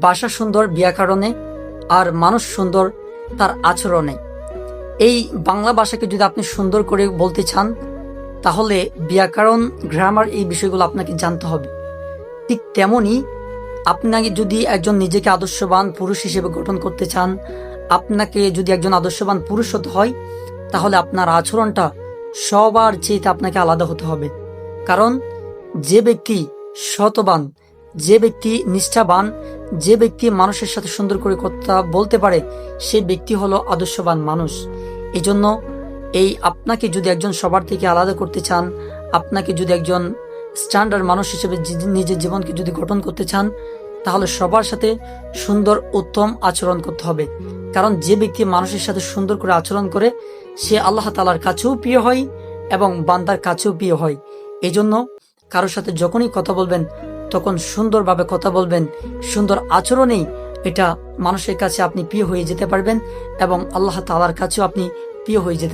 ভাষা সুন্দর ব্যাকরণে, আর মানুষ সুন্দর তার আচরণে। এই বাংলা ভাষাকে যদি আপনি সুন্দর করে বলতে চান, তাহলে ব্যাকরণ, গ্রামার, এই বিষয়গুলো আপনাকে জানতে হবে। ঠিক তেমনি আপনাকে যদি একজন নিজেকে আদর্শবান পুরুষ হিসেবে গঠন করতে চান, আপনাকে যদি একজন আদর্শবান পুরুষ হতে হয়, তাহলে আপনার আচরণটা সবার চেয়ে আপনাকে আলাদা হতে হবে। কারণ যে ব্যক্তি সতবান, যে ব্যক্তি নিষ্ঠাবান, যে ব্যক্তি মানুষের সাথে সুন্দর করে কথা বলতে পারে, সে ব্যক্তি হলো আদর্শবান মানুষ। এই জন্য আপনাকে যদি একজন সবার থেকে আলাদা করতে চান, আপনাকে যদি একজন স্ট্যান্ডার্ড মানুষ হিসেবে নিজের জীবনকে যদি গঠন করতে চান, তাহলে সবার সাথে সুন্দর উত্তম আচরণ করতে হবে। কারণ যে ব্যক্তি মানুষের সাথে সুন্দর করে আচরণ করে, সে আল্লাহ তাআলার কাছেও প্রিয় হয় এবং বান্দার কাছেও প্রিয় হয়। এই জন্য কারোর সাথে যখনই কথা বলবেন, তখন সুন্দরভাবে কথা বলবেন। সুন্দর আচরণেই এটা মানুষের কাছে আপনি প্রিয় হয়ে যেতে পারবেন এবং আল্লাহ তাআলার কাছেও আপনি প্রিয় হয়ে যেতে পারবেন।